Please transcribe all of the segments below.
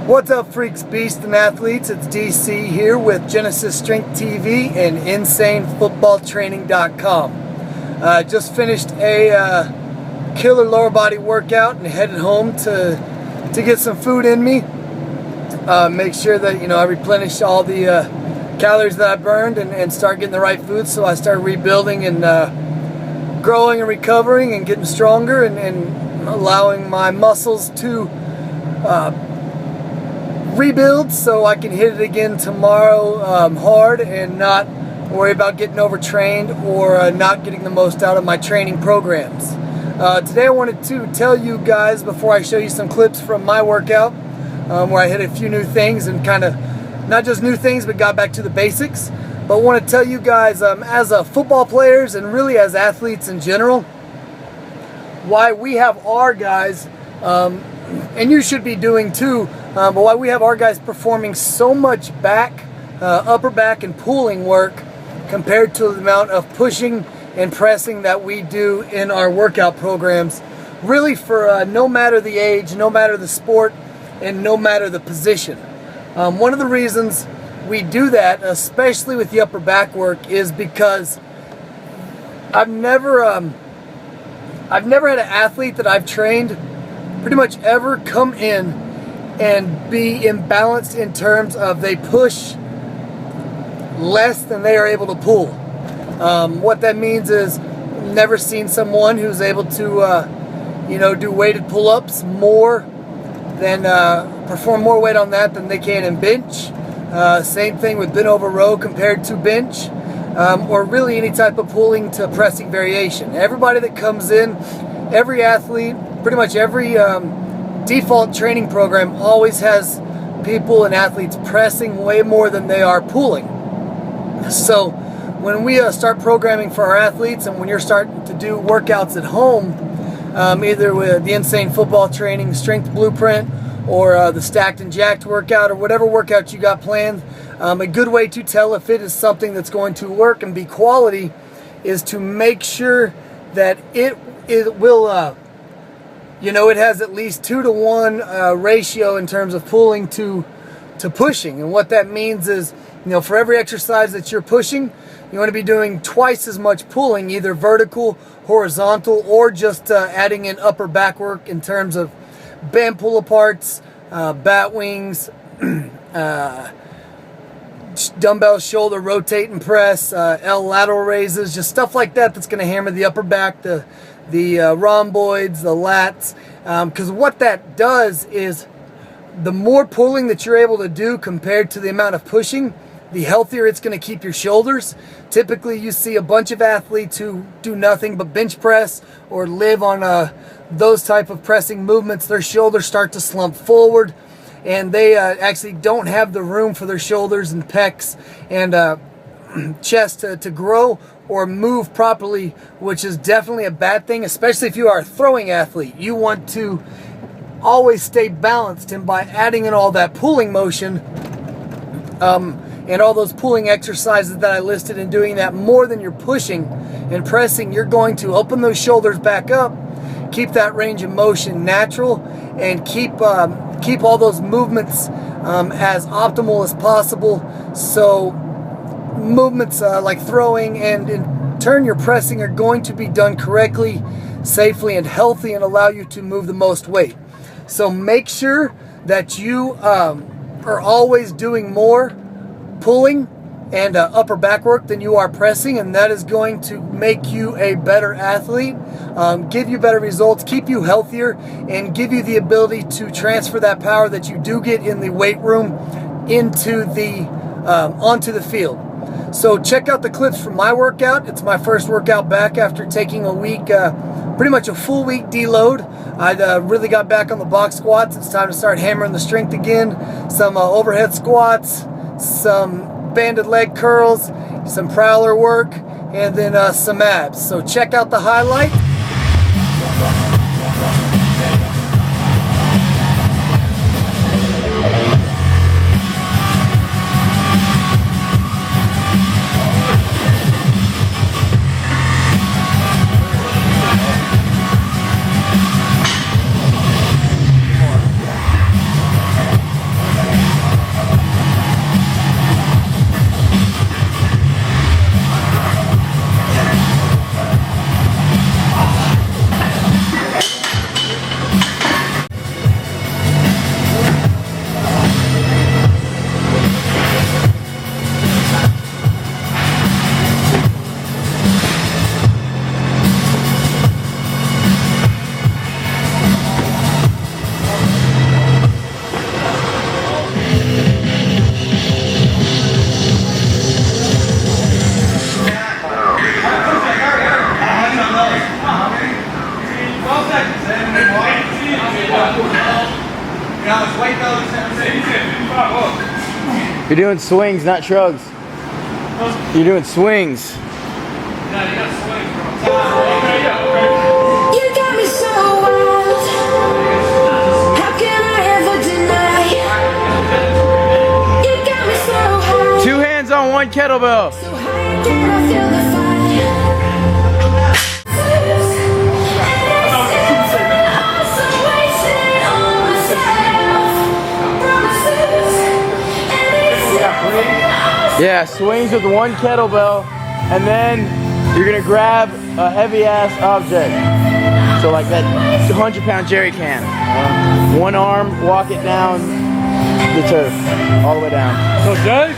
What's up, freaks, beasts, and athletes? It's DC here with Genesis Strength TV and InsaneFootballTraining.com. Just finished a killer lower body workout and headed home to get some food in me. Make sure that I replenish all the calories that I burned and start getting the right food. So I start rebuilding and growing and recovering and getting stronger and allowing my muscles to rebuild so I can hit it again tomorrow hard and not worry about getting overtrained or not getting the most out of my training programs. Today I wanted to tell you guys, before I show you some clips from my workout, where I hit a few new things and kind of, not just new things, but got back to the basics. But I want to tell you guys, as football players and really as athletes in general, why we have our guys, and you should be doing too, but why we have our guys performing so much upper back and pulling work compared to the amount of pushing and pressing that we do in our workout programs, really for no matter the age, no matter the sport, and no matter the position. One of the reasons we do that, especially with the upper back work, is because I've never had an athlete that I've trained pretty much ever come in and be imbalanced in terms of they push less than they are able to pull. What that means is never seen someone who's able to do weighted pull-ups more than perform more weight on that than they can in bench. Same thing with bent over row compared to bench, or really any type of pulling to pressing variation. Everybody that comes in, every athlete, pretty much every default training program always has people and athletes pressing way more than they are pulling. So when we start programming for our athletes, and when you're starting to do workouts at home, either with the Insane Football Training Strength Blueprint or the Stacked and Jacked workout, or whatever workout you got planned, a good way to tell if it is something that's going to work and be quality is to make sure that it will it has at least 2-to-1 ratio in terms of pulling to pushing. And what that means is, for every exercise that you're pushing, you want to be doing twice as much pulling, either vertical, horizontal, or just adding in upper back work in terms of band pull-aparts, bat wings, dumbbell shoulder rotate and press, L lateral raises, just stuff like that that's going to hammer the upper back, the rhomboids, the lats, because what that does is the more pulling that you're able to do compared to the amount of pushing, the healthier it's going to keep your shoulders. Typically you see a bunch of athletes who do nothing but bench press or live on those type of pressing movements. Their shoulders start to slump forward, and they actually don't have the room for their shoulders and pecs and chest to grow or move properly, which is definitely a bad thing, especially if you are a throwing athlete. You want to always stay balanced, and by adding in all that pulling motion and all those pulling exercises that I listed, and doing that more than you're pushing and pressing, you're going to open those shoulders back up, keep that range of motion natural, and keep all those movements as optimal as possible. So movements like throwing and in turn your pressing are going to be done correctly, safely, and healthy, and allow you to move the most weight. So make sure that you are always doing more pulling and upper back work than you are pressing, and that is going to make you a better athlete, give you better results, keep you healthier, and give you the ability to transfer that power that you do get in the weight room into onto the field. So check out the clips from my workout. It's my first workout back after taking a week, pretty much a full week deload. I really got back on the box squats. It's time to start hammering the strength again. Some overhead squats, some banded leg curls, some prowler work, and then some abs. So check out the highlight. You're doing swings, not shrugs. You're doing swings. You got me so wild. How can I ever deny? You got me so high. 2 hands on 1 kettlebell. So high, can I feel the fire? Yeah, swings with 1 kettlebell, and then you're gonna grab a heavy ass object. So like that 100-pound jerry can. 1 arm, walk it down the turf, all the way down. So Dave?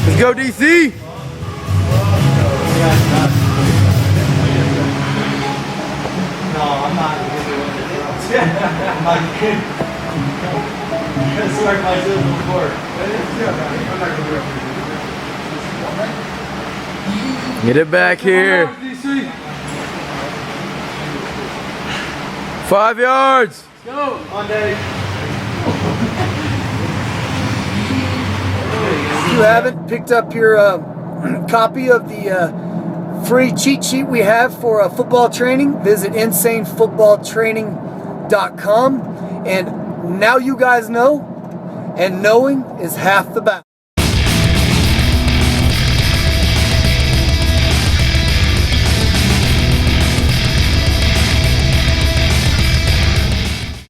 Let's go, DC! Get it back here. 5 yards. Go. On, Dave. If you haven't picked up your copy of the free cheat sheet we have for football training, visit insanefootballtraining.com. And now you guys know, and knowing is half the battle.